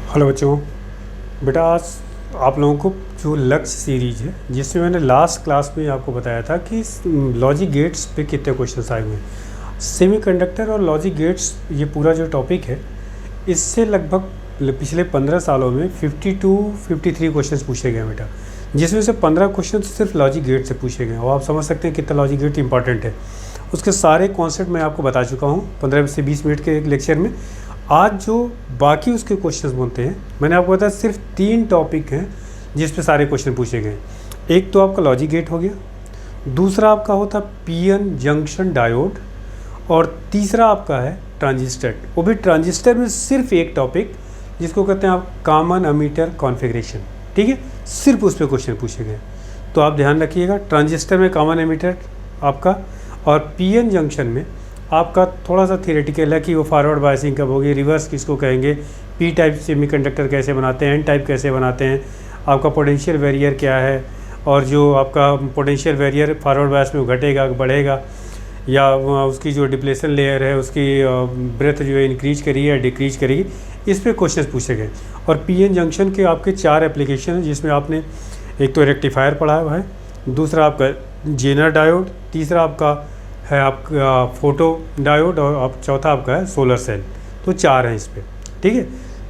Hello बच्चों। बेटा आज आप लोगों को जो लक्ष्य सीरीज है जिसमें मैंने लास्ट क्लास में आपको बताया था कि लॉजिक गेट्स पे कितने क्वेश्चंस आए हुए हैं। सेमीकंडक्टर और लॉजिक गेट्स ये पूरा जो टॉपिक है इससे लगभग पिछले 15 सालों में 52-53 क्वेश्चंस पूछे गए बेटा, जिसमें से 15 क्वेश्चन सिर्फ लॉजिक गेट से पूछे गए और आप समझ सकते हैं कितना लॉजिक गेट इंपॉर्टेंट है। उसके सारे कॉन्सेप्ट मैं आपको बता चुका हूँ 15 से 20 मिनट के एक लेक्चर में। आज जो बाकी उसके क्वेश्चंस बनते हैं, मैंने आपको बताया सिर्फ 3 टॉपिक हैं जिस पे सारे क्वेश्चन पूछे गए। एक तो आपका लॉजिक गेट हो गया, दूसरा आपका होता पीएन जंक्शन डायोड, और तीसरा आपका है ट्रांजिस्टर। वो भी ट्रांजिस्टर में सिर्फ एक टॉपिक जिसको कहते हैं आप कॉमन एमीटर कॉन्फ़िगरेशन। ठीक है, सिर्फ उस पर क्वेश्चन पूछे गए, तो आप ध्यान रखिएगा। ट्रांजिस्टर में कॉमन एमीटर आपका, और पीएन जंक्शन में आपका थोड़ा सा थियोरेटिकल है कि वो फॉरवर्ड बायसिंग कब होगी, रिवर्स किसको कहेंगे, पी टाइप सेमीकंडक्टर कैसे बनाते हैं, एन टाइप कैसे बनाते हैं, आपका पोटेंशियल बैरियर क्या है, और जो आपका पोटेंशियल बैरियर फॉरवर्ड बायस में घटेगा बढ़ेगा, या उसकी जो डिप्लेशन लेयर है उसकी ब्रेथ जो है इंक्रीज करिए या डिक्रीज करेगी, इस पर क्वेश्चन पूछे गए। और पीएन जंक्शन के आपके 4 एप्लीकेशन हैं जिसमें आपने एक तो रेक्टिफायर पढ़ा हुआ है, दूसरा आपका जेनर डायोड, तीसरा आपका है आपका फोटो डायोड, और आप चौथा आपका है सोलर सेल। तो 4 हैं इस पर। ठीक है,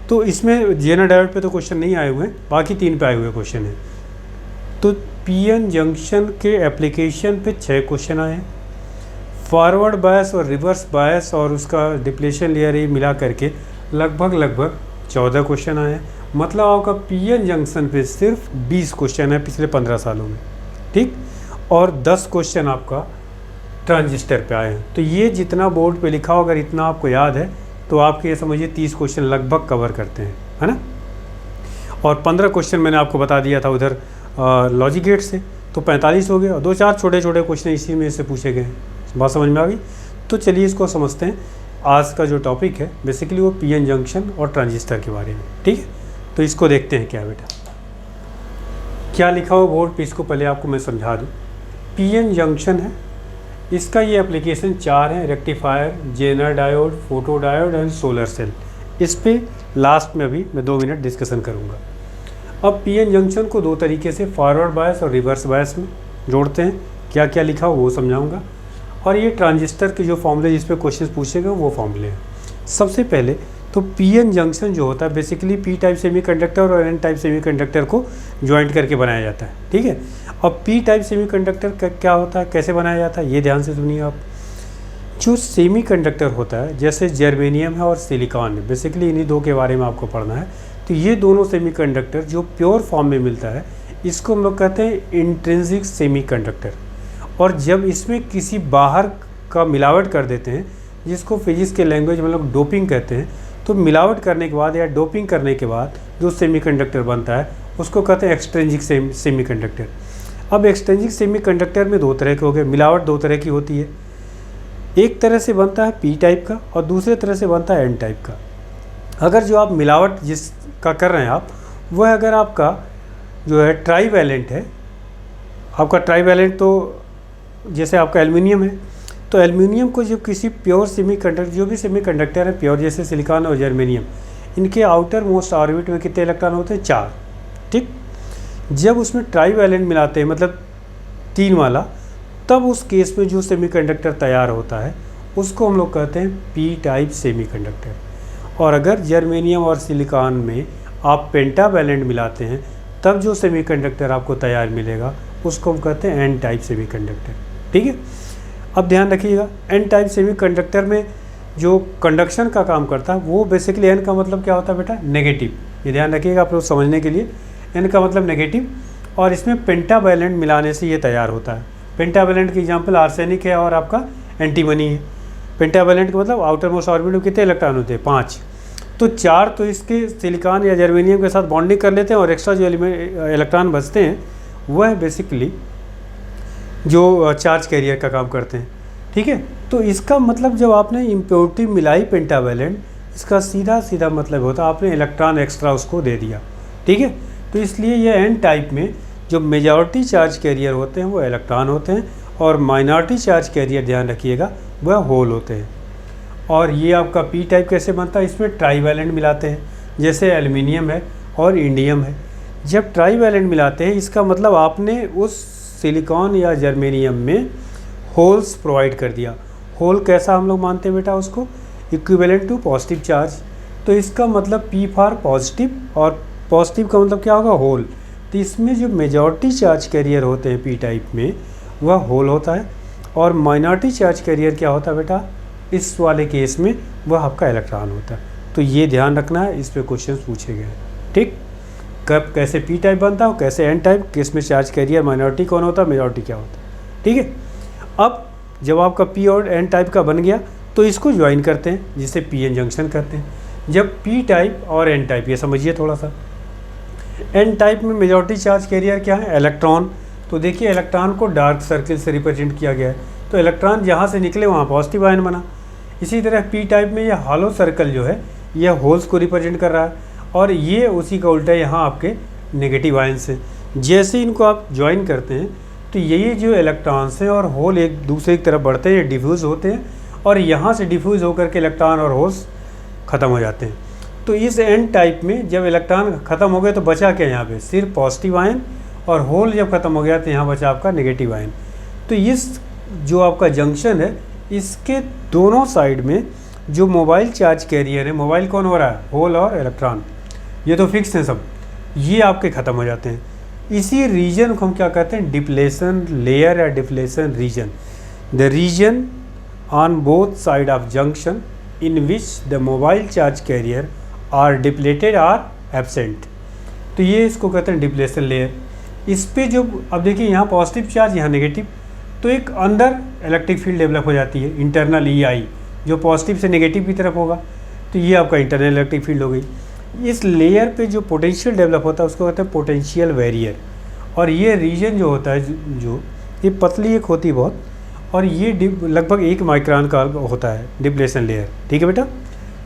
तो इसमें जेनर डायोड पे तो क्वेश्चन नहीं आए हुए हैं, बाकी 3 पे आए हुए क्वेश्चन हैं। तो पीएन जंक्शन के एप्लीकेशन पे 6 क्वेश्चन आए हैं। फॉरवर्ड बायस और रिवर्स बायस और उसका डिप्लेशन लेयर ये मिला करके लगभग 14 क्वेश्चन आए हैं। मतलब आपका पीएन जंक्शन पे सिर्फ 20 क्वेश्चन है पिछले 15 सालों में। ठीक, और 10 क्वेश्चन आपका ट्रांजिस्टर पे आए हैं। तो ये जितना बोर्ड पे लिखा हो, अगर इतना आपको याद है तो आपके ये समझिए 30 क्वेश्चन लगभग कवर करते हैं, है ना। और 15 क्वेश्चन मैंने आपको बता दिया था उधर लॉजिक गेट से, तो 45 हो गए, और 2-4 छोटे क्वेश्चन इसी में से पूछे गए हैं। बात समझ में आ गई। तो चलिए इसको समझते हैं। आज का जो टॉपिक है बेसिकली वो पीएन जंक्शन और ट्रांजिस्टर के बारे में। ठीक है, तो इसको देखते हैं क्या बेटा क्या लिखा हुआ बोर्ड पे, इसको पहले आपको मैं समझा दूँ। पीएन जंक्शन है, इसका ये एप्लीकेशन 4 है, rectifier, Zener diode, photo diode and solar cell. इस पे लास्ट में अभी मैं 2 मिनट डिस्कशन करूँगा। अब पीएन जंक्शन को 2 तरीके से फॉरवर्ड बायस और रिवर्स बायस में जोड़ते हैं। क्या क्या लिखा हो वो समझाऊंगा। और ये ट्रांजिस्टर के जो फॉर्मूले जिस पे क्वेश्चन पूछे गए वो फॉर्मूले हैं। सबसे पहले तो पीएन जंक्शन जो होता है बेसिकली पी टाइप सेमीकंडक्टर और एन टाइप सेमीकंडक्टर को ज्वाइंट करके बनाया जाता है। ठीक है, अब पी टाइप सेमीकंडक्टर का क्या होता है, कैसे बनाया जाता है, ये ध्यान से सुनिए आप। जो सेमीकंडक्टर होता है जैसे जर्मेनियम है और सिलिकॉन है, बेसिकली इन्हीं 2 के बारे में आपको पढ़ना है। तो ये दोनों सेमीकंडक्टर जो प्योर फॉर्म में मिलता है इसको हम लोग कहते हैं इंट्रिंसिक सेमीकंडक्टर। और जब इसमें किसी बाहर का मिलावट कर देते हैं, जिसको फिजिक्स के लैंग्वेज में लोग डोपिंग कहते हैं, तो मिलावट करने के बाद या डोपिंग करने के बाद जो सेमीकंडक्टर बनता है उसको कहते हैं एक्सट्रिंसिक सेमीकंडक्टर। अब एक्सट्रिंसिक सेमीकंडक्टर में 2 तरह के हो गए, मिलावट 2 तरह की होती है। एक तरह से बनता है पी टाइप का और दूसरे तरह से बनता है एन टाइप का। अगर जो आप मिलावट जिसका कर रहे हैं आप, वह अगर आपका जो है ट्राईवैलेंट है, आपका ट्राईवैलेंट तो जैसे आपका एल्युमिनियम है, तो एल्युमिनियम को जब किसी प्योर सेमीकंडक्टर, जो भी सेमीकंडक्टर है प्योर जैसे सिलिकॉन और जर्मेनियम, इनके आउटर मोस्ट ऑर्बिट में कितने इलेक्ट्रॉन होते हैं, 4। ठीक, जब उसमें ट्राईवैलेंट मिलाते हैं मतलब 3 वाला, तब उस केस में जो सेमीकंडक्टर तैयार होता है उसको हम लोग कहते हैं पी टाइप सेमीकंडक्टर। और अगर जर्मेनियम और सिलिकॉन में आप पेंटावैलेंट मिलाते हैं तब जो सेमीकंडक्टर आपको तैयार मिलेगा उसको हम कहते हैं एन टाइप सेमीकंडक्टर। ठीक है, अब ध्यान रखिएगा एन टाइप सेमीकंडक्टर में जो कंडक्शन का काम करता है वो बेसिकली एन का मतलब क्या होता है बेटा, नेगेटिव। ये ध्यान रखिएगा आप लोग समझने के लिए, एन का मतलब नेगेटिव। और इसमें पेंटावैलेंट मिलाने से ये तैयार होता है। पेंटावैलेंट की एग्जांपल आर्सेनिक है और आपका एंटीमनी है। पेंटावैलेंट का मतलब आउटर मोस्ट ऑर्बिट में कितने इलेक्ट्रॉन होते हैं, 5। तो 4 तो इसके सिलिकॉन या जर्मेनियम के साथ बॉन्डिंग कर लेते हैं, और एक्स्ट्रा जो इलेक्ट्रॉन बचते हैं वह बेसिकली जो चार्ज कैरियर का काम करते हैं। ठीक है, तो इसका मतलब जब आपने इम्प्योरिटी मिलाई पेंटावैलेंट, इसका सीधा मतलब होता है आपने इलेक्ट्रॉन एक्स्ट्रा उसको दे दिया। ठीक है, तो इसलिए ये एन टाइप में जो मेजॉरिटी चार्ज कैरियर होते हैं वो इलेक्ट्रॉन होते हैं, और माइनॉरिटी चार्ज कैरियर ध्यान रखिएगा वह होल होते हैं। और ये आपका पी टाइप कैसे बनता है, इसमें ट्राईवैलेंट मिलाते हैं। जैसे एल्युमिनियम है और इंडियम है। जब ट्राई वैलेंट मिलाते हैं इसका मतलब आपने उस सिलिकॉन या जर्मेनियम में होल्स प्रोवाइड कर दिया। होल कैसा हम लोग मानते हैं बेटा उसको, इक्विवेलेंट टू पॉजिटिव चार्ज। तो इसका मतलब P फॉर पॉजिटिव, और पॉजिटिव का मतलब क्या होगा, होल। तो इसमें जो मेजॉरिटी चार्ज कैरियर होते हैं P टाइप में वह होल होता है, और माइनॉरिटी चार्ज कैरियर क्या होता है बेटा, इस वाले केस में वह आपका इलेक्ट्रॉन होता है। तो ये ध्यान रखना है, इस पे क्वेश्चन पूछे गए। ठीक, कब कैसे P टाइप बनता है, कैसे N टाइप, किस में चार्ज कैरियर माइनॉरिटी कौन होता है, मेजॉरिटी क्या होता है। ठीक है, अब जब आपका P और N टाइप का बन गया तो इसको ज्वाइन करते हैं जिसे PN जंक्शन कहते हैं। जब P टाइप और N टाइप, ये समझिए थोड़ा सा, N टाइप में मेजॉरिटी चार्ज कैरियर क्या है, इलेक्ट्रॉन। तो देखिए इलेक्ट्रॉन को डार्क सर्किल से रिप्रेजेंट किया गया है, तो इलेक्ट्रॉन जहाँ से निकले वहाँ पॉजिटिव आयन बना। इसी तरह P टाइप में यह हॉलो सर्कल जो है यह होल्स को रिप्रेजेंट कर रहा है, और ये उसी का उल्टा है यहाँ आपके नेगेटिव आयन से। जैसे इनको आप ज्वाइन करते हैं तो ये जो इलेक्ट्रॉन्स हैं और होल एक दूसरे की तरफ बढ़ते हैं, डिफ्यूज़ होते हैं, और यहाँ से डिफ्यूज़ होकर के इलेक्ट्रॉन और होल्स ख़त्म हो जाते हैं। तो इस N टाइप में जब इलेक्ट्रॉन ख़त्म हो गए तो बचा क्या यहाँ पे, सिर्फ पॉजिटिव आयन, और होल जब ख़त्म हो गया तो यहाँ बचा आपका नेगेटिव आयन। तो इस जो आपका जंक्शन है इसके दोनों साइड में जो मोबाइल चार्ज कैरियर है, मोबाइल कौन हो रहा है, होल और इलेक्ट्रॉन, ये तो फिक्स हैं सब, ये आपके ख़त्म हो जाते हैं। इसी रीजन को हम क्या कहते हैं, डिप्लेशन लेयर या depletion region. The region on both side of junction in which the mobile charge carrier are depleted are absent. तो ये इसको कहते हैं डिप्लेशन लेयर। इस पे जो अब देखिए यहाँ पॉजिटिव चार्ज, यहाँ नेगेटिव, तो एक अंदर इलेक्ट्रिक फील्ड डेवलप हो जाती है, इंटरनल EI, जो पॉजिटिव से नेगेटिव की तरफ होगा। तो ये आपका इंटरनल इलेक्ट्रिक फील्ड हो गई। इस लेयर पे जो पोटेंशियल डेवलप होता है उसको कहते हैं पोटेंशियल बैरियर। और ये रीजन जो होता है, जो ये पतली एक होती है बहुत, और ये लगभग 1 माइक्रोन का होता है डिप्लेशन लेयर। ठीक है बेटा,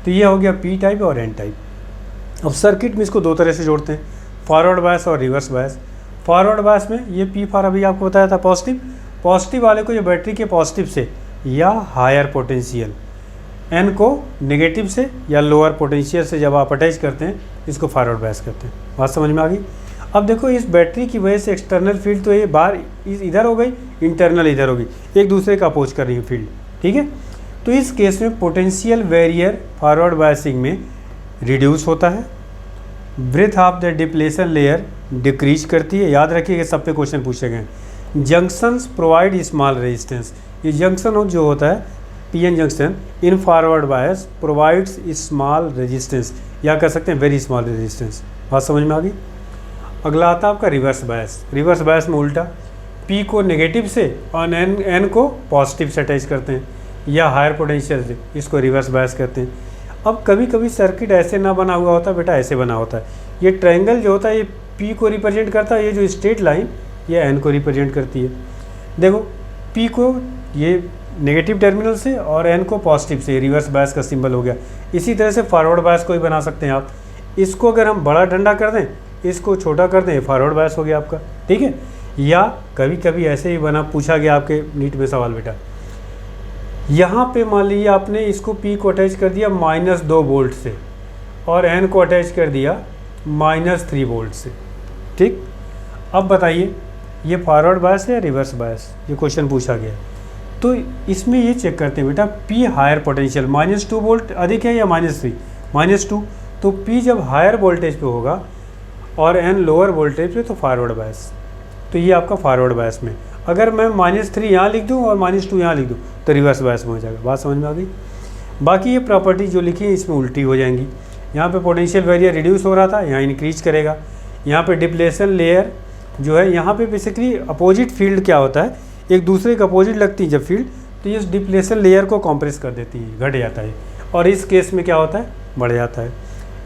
तो ये हो गया P टाइप और N टाइप। अब सर्किट में इसको दो तरह से जोड़ते हैं, फॉरवर्ड बायस और रिवर्स बायस। फॉरवर्ड बायस में ये P फॉर अभी आपको बताया था पॉजिटिव, पॉजिटिव वाले को जो बैटरी के पॉजिटिव से या हायर पोटेंशियल, N को नेगेटिव से या लोअर पोटेंशियल से जब आप अटैच करते हैं इसको फॉरवर्ड बायस करते हैं। बात समझ में आ गई। अब देखो इस बैटरी की वजह से एक्सटर्नल फील्ड तो ये बाहर इधर हो गई, इंटरनल इधर हो गई, एक दूसरे का अपोज कर रही है फील्ड। ठीक है, तो इस केस में पोटेंशियल बैरियर फॉरवर्ड बायसिंग में रिड्यूस होता है, breath of the depletion layer decrease करती है। याद रखिएगा, सब पे क्वेश्चन पूछे गए। Junctions provide small resistance. ये जंक्शन जो होता है PN junction in forward bias provides small resistance, या कह सकते हैं वेरी स्मॉल रेजिस्टेंस। बात समझ में आ गई। अगला आता है आपका रिवर्स बायस। रिवर्स बायस में उल्टा, P को नेगेटिव से और N को पॉजिटिव से अटैच करते हैं, या हायर पोटेंशियल से, इसको रिवर्स बायस करते हैं। अब कभी कभी सर्किट ऐसे ना बना हुआ होता बेटा, ऐसे बना होता है। ये ट्रायंगल जो होता है ये P को रिप्रेजेंट करता है, ये जो स्ट्रेट लाइन ये N को रिप्रेजेंट करती है। देखो P को ये नेगेटिव टर्मिनल से और N को पॉजिटिव से, रिवर्स बायस का सिंबल हो गया। इसी तरह से फॉरवर्ड बायस को ही बना सकते हैं आप। इसको अगर हम बड़ा डंडा कर दें, इसको छोटा कर दें, फॉरवर्ड बायस हो गया आपका। ठीक है, या कभी कभी ऐसे ही बना, पूछा गया आपके नीट में सवाल बेटा, यहाँ पे मान लीजिए आपने इसको P को अटैच कर दिया -2 वोल्ट से और N को अटैच कर दिया -3 वोल्ट से। ठीक, अब बताइए ये फॉरवर्ड बायस है या रिवर्स बायस, ये क्वेश्चन पूछा गया। तो इसमें ये चेक करते हैं बेटा, P हायर पोटेंशियल -2 वोल्ट अधिक है या -3, -2, तो P जब हायर वोल्टेज पे होगा और N लोअर वोल्टेज पे तो फॉरवर्ड बायस। तो ये आपका फॉरवर्ड बायस में, अगर मैं -3 यहाँ लिख दूँ और -2 यहाँ लिख दूँ तो रिवर्स बायस में हो जाएगा। बात समझ में आ गई। बाकी ये प्रॉपर्टी जो लिखी है इसमें उल्टी हो जाएंगी। यहाँ पे पोटेंशियल बैरियर रिड्यूस हो रहा था, यहाँ इंक्रीज करेगा। यहाँ पे डिप्लेशन लेयर जो है, यहाँ पे बेसिकली अपोजिट फील्ड क्या होता है, एक दूसरे के अपोजिट लगती है जब फील्ड, तो ये डिप्लेशन लेयर को कॉम्प्रेस कर देती है, घट जाता है। और इस केस में क्या होता है, बढ़ जाता है।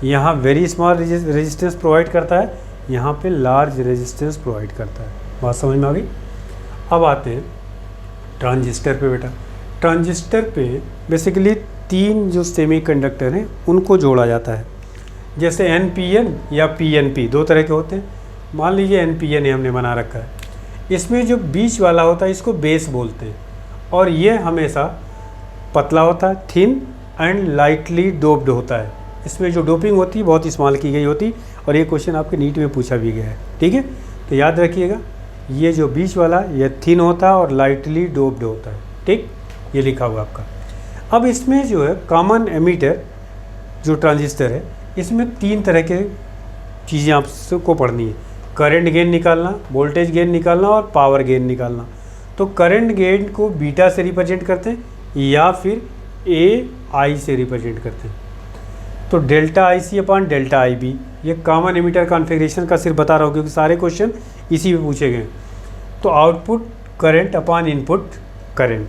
यहाँ वेरी स्मॉल रेजिस्टेंस प्रोवाइड करता है, यहाँ पे लार्ज रेजिस्टेंस प्रोवाइड करता है। बात समझ में आ गई। अब आते हैं ट्रांजिस्टर पे बेटा। ट्रांजिस्टर पे बेसिकली 3 जो सेमीकंडक्टर हैं उनको जोड़ा जाता है, जैसे NPN या PNP, 2 तरह के होते हैं। मान लीजिए NPN हमने बना रखा है, इसमें जो बीच वाला होता है इसको बेस बोलते हैं, और ये हमेशा पतला होता है, थिन एंड लाइटली डोप्ड होता है, इसमें जो डोपिंग होती है बहुत इस्तेमाल की गई होती, और ये क्वेश्चन आपके नीट में पूछा भी गया है। ठीक है, तो याद रखिएगा ये जो बीच वाला ये थिन होता है और लाइटली डोप्ड होता है। ठीक, ये लिखा हुआ आपका। अब इसमें जो है कॉमन एमीटर जो ट्रांजिस्टर है, इसमें 3 तरह के चीज़ें आपको पढ़नी है। करंट गेन निकालना, वोल्टेज गेन निकालना और पावर गेन निकालना। तो करंट गेन को बीटा से रिप्रेजेंट करते हैं या फिर ए आई से रिप्रेजेंट करते हैं। तो delta I C upon delta I B, ये कॉमन एमीटर कॉन्फ़िगरेशन का सिर्फ बता रहा हूँ क्योंकि सारे क्वेश्चन इसी में पूछे गए। तो output current upon input current,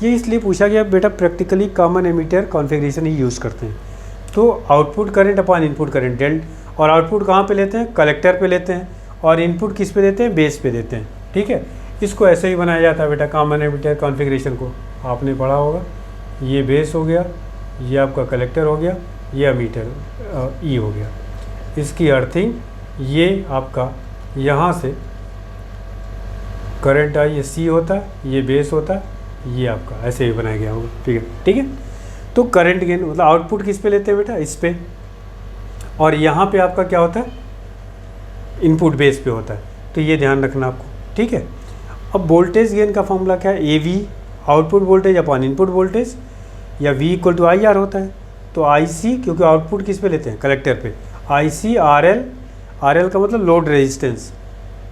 ये इसलिए पूछा गया बेटा प्रैक्टिकली कॉमन एमीटर कॉन्फ़िगरेशन ही यूज़ करते हैं। तो output current upon input current dealt, और आउटपुट कहाँ पे लेते हैं? कलेक्टर पे लेते हैं, और इनपुट किस पे देते हैं? बेस पे देते हैं। ठीक है, इसको ऐसे ही बनाया जाता है बेटा कॉमन एमीटर कॉन्फ़िगरेशन को, आपने पढ़ा होगा। ये बेस हो गया, ये आपका कलेक्टर हो गया, ये अमीटर ई हो गया। इसकी अर्थिंग ये आपका यहाँ से करंट आई, ये सी होता है, ये बेस होता है, ये आपका ऐसे ही बनाया गया होगा। ठीक है, ठीक है। तो करंट गेन मतलब आउटपुट किस पे लेते हैं बेटा? इस पे, और यहाँ पे आपका क्या होता है? इनपुट बेस पे होता है। तो ये ध्यान रखना आपको। ठीक है, अब वोल्टेज गेन का फॉर्मूला क्या है? A V output voltage upon input voltage, या V equal to I R होता है। तो आई सी, क्योंकि आउटपुट किस पे लेते हैं? कलेक्टर पे, I C R L, R L का मतलब load resistance,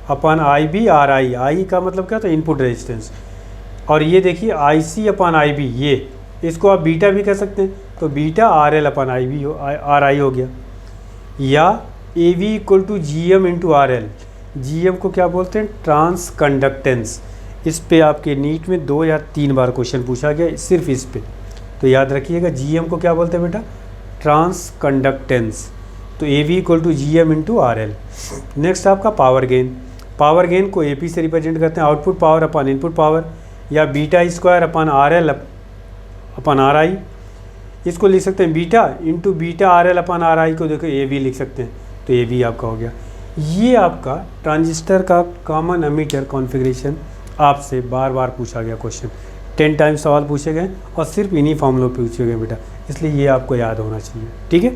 upon I B R I, I का मतलब क्या होता है? Input resistance. और ये देखिए आई सी अपॉन आई बी, ये इसको आप बीटा भी कह सकते हैं। तो beta R L upon I B R I हो गया, या A V equal to G M into R L. G M को क्या बोलते हैं? Transconductance. इस पे आपके नीट में 2 या 3 बार क्वेश्चन पूछा गया सिर्फ इस पे। तो याद रखिएगा जी एम को क्या बोलते हैं बेटा? Transconductance. तो A V equal to G M into R L. Next आपका पावर गेन, पावर गेन को ए पी से रिप्रेजेंट करते हैं, output power upon input power, या beta square upon R L upon R I. इसको लिख सकते हैं beta into beta R L upon R I को देखो ए वी लिख सकते हैं। तो ए वी आपका हो गया। ये आपका ट्रांजिस्टर का कॉमन एमीटर कॉन्फ़िगरेशन आपसे बार बार पूछा गया क्वेश्चन, 10 टाइम्स सवाल पूछे गए और सिर्फ इन्हीं फॉर्मूलों पे पूछे गए बेटा, इसलिए ये आपको याद होना चाहिए। ठीक है,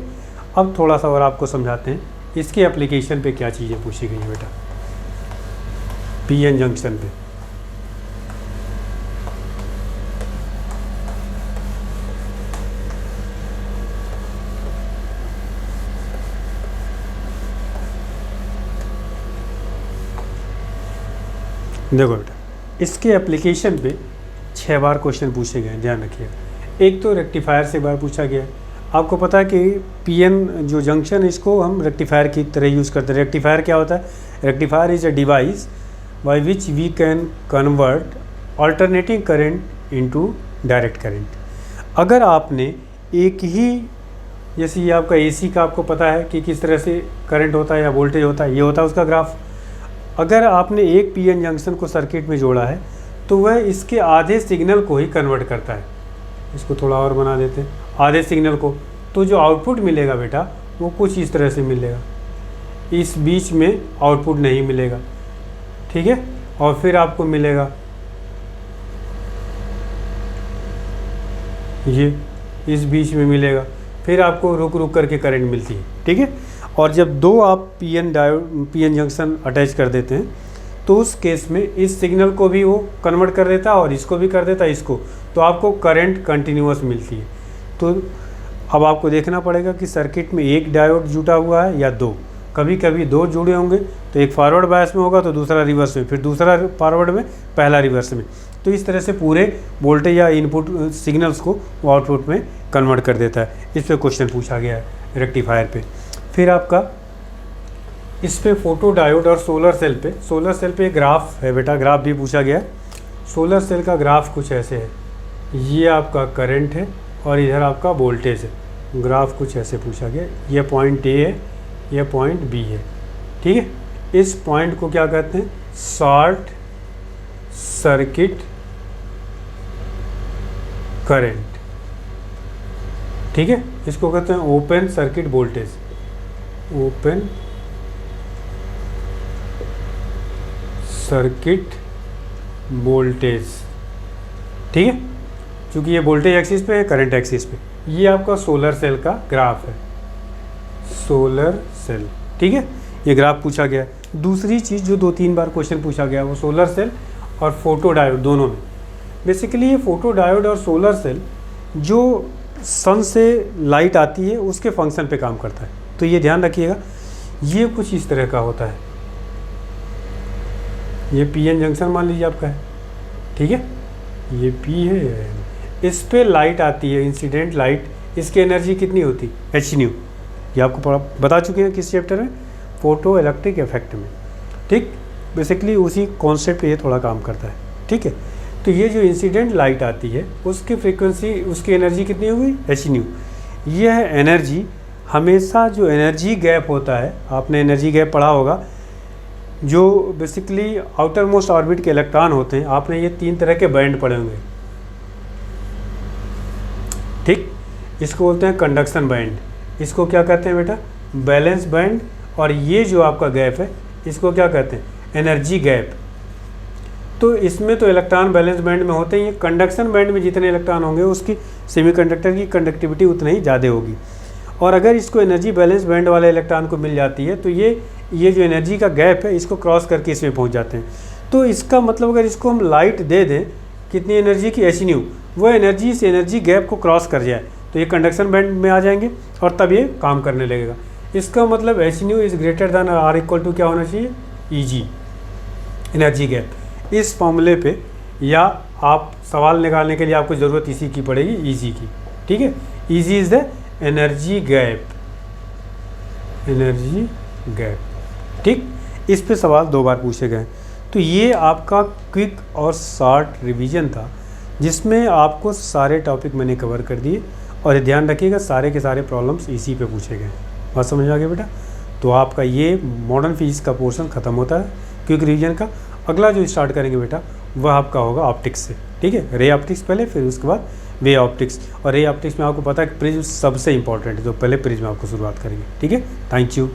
अब थोड़ा सा और आपको समझाते हैं इसके एप्लीकेशन पे क्या चीज़ें पूछी गई हैं बेटा पीएन जंक्शन पे। देखो बेटा, इसके एप्लीकेशन पे 6 बार क्वेश्चन पूछे गए, ध्यान रखिएगा। एक तो रेक्टिफायर से बार पूछा गया। आपको पता है कि पीएन जो जंक्शन, इसको हम रेक्टिफायर की तरह यूज़ करते हैं। रेक्टिफायर क्या होता है? Rectifier is a device by which we can convert alternating current into direct current. अगर आपने एक ही, जैसे ये आपका एसी का आपको पता है कि किस तरह से करंट होता है या वोल्टेज होता है, ये होता है उसका ग्राफ। अगर आपने एक पीएन जंक्शन को सर्किट में जोड़ा है तो वह इसके आधे सिग्नल को ही कन्वर्ट करता है। इसको थोड़ा और बना देते हैं, आधे सिग्नल को। तो जो आउटपुट मिलेगा बेटा वो कुछ इस तरह से मिलेगा, इस बीच में आउटपुट नहीं मिलेगा। ठीक है, और फिर आपको मिलेगा ये, इस बीच में मिलेगा, फिर आपको रुक रुक करके करंट मिलती है। ठीक है, और जब 2 आप पीएन जंक्शन अटैच कर देते हैं तो उस केस में इस सिग्नल को भी वो कन्वर्ट कर देता है और इसको भी कर देता है इसको, तो आपको करंट कंटिन्यूअस मिलती है। तो अब आपको देखना पड़ेगा कि सर्किट में एक डायोड जुटा हुआ है या 2। कभी कभी 2 जुड़े होंगे, तो एक फॉरवर्ड बायस में होगा तो दूसरा रिवर्स में, फिर दूसरा फॉरवर्ड में, पहला रिवर्स में। तो इस तरह से पूरे वोल्टेज या इनपुट सिग्नल्स को वो आउटपुट में कन्वर्ट कर देता है। इस पर क्वेश्चन पूछा गया है रेक्टिफायर पे। फिर आपका इस पे फोटो डायोड और सोलर सेल पे ग्राफ है बेटा, ग्राफ भी पूछा गया। सोलर सेल का ग्राफ कुछ ऐसे है, ये आपका करंट है और इधर आपका वोल्टेज है। ग्राफ कुछ ऐसे पूछा गया, ये पॉइंट ए है, ये पॉइंट बी है। ठीक है, इस पॉइंट को क्या कहते हैं? Short circuit current. ठीक है, इसको कहते हैं open circuit voltage, open circuit voltage. ठीक है, क्योंकि ये वोल्टेज एक्सिस पे है, करंट एक्सिस पे। ये आपका सोलर सेल का ग्राफ है। Solar cell. ठीक है, ये ग्राफ पूछा गया है। दूसरी चीज़ जो 2-3 बार क्वेश्चन पूछा गया वो सोलर सेल और फोटो डायोड दोनों में। बेसिकली ये फोटो डायोड और सोलर सेल जो सन से लाइट आती है उसके फंक्शन पे काम करता है। तो ये ध्यान रखिएगा, ये कुछ इस तरह का होता है। ये पीएन जंक्शन मान लीजिए आपका है, ठीक है, ये पी है, इस पे लाइट आती है, इंसिडेंट लाइट। इसकी एनर्जी कितनी होती है, एच न्यू। ये आपको बता चुके हैं किस चैप्टर में, फोटो इलेक्ट्रिक इफेक्ट में। ठीक, बेसिकली उसी कॉन्सेप्ट पे ये थोड़ा काम करता है। ठीक है, तो ये जो इंसिडेंट लाइट आती है उसकी फ्रीक्वेंसी, उसकी एनर्जी कितनी होगी, एच न्यू। यह एनर्जी हमेशा, जो एनर्जी गैप होता है, आपने एनर्जी गैप पढ़ा होगा, जो बेसिकली आउटर मोस्ट ऑर्बिट के इलेक्ट्रॉन होते हैं, आपने ये 3 तरह के बैंड पढ़े होंगे। ठीक, इसको बोलते हैं कंडक्शन बैंड, इसको क्या कहते हैं बेटा, बैलेंस बैंड, और ये जो आपका गैप है इसको क्या कहते हैं, एनर्जी गैप। तो इसमें तो इलेक्ट्रॉन बैलेंस बैंड में होते ही हैं। कंडक्शन बैंड में जितने इलेक्ट्रॉन होंगे उसकी सेमीकंडक्टर की कंडक्टिविटी उतनी ही ज़्यादा होगी। और अगर इसको एनर्जी बैलेंस बैंड वाले इलेक्ट्रॉन को मिल जाती है तो ये जो एनर्जी का गैप है इसको क्रॉस करके इसमें पहुंच जाते हैं। तो इसका मतलब अगर इसको हम लाइट दे दें कितनी एनर्जी की, एच न्यू, वो एनर्जी इस एनर्जी गैप को क्रॉस कर जाए तो ये कंडक्शन बैंड में आ जाएंगे और तब ये काम करने लगेगा। इसका मतलब H new is greater than or equal to क्या होना चाहिए, ई जी, एनर्जी गैप। इस फॉर्मूले पे या आप सवाल निकालने के लिए आपको ज़रूरत इसी की पड़ेगी, ई जी की। ठीक है, E G is the energy gap, energy gap. ठीक, इस पे सवाल 2 बार पूछे गए। तो ये आपका क्विक और शॉर्ट रिवीजन था जिसमें आपको सारे टॉपिक मैंने कवर कर दिए। और ध्यान रखिएगा सारे के सारे प्रॉब्लम्स इसी पे पूछे गए। बात समझ आ गया बेटा। तो आपका ये मॉडर्न फिजिक्स का पोर्शन ख़त्म होता है क्विक रिवीजन का। अगला जो स्टार्ट करेंगे बेटा वह आपका होगा ऑप्टिक्स से। ठीक है, रे ऑप्टिक्स पहले, फिर उसके बाद वे ऑप्टिक्स। और रे ऑप्टिक्स में आपको पता है प्रिज्म सबसे इंपॉर्टेंट है, तो पहले प्रिज्म आपको शुरुआत करेंगे। ठीक है, थैंक यू।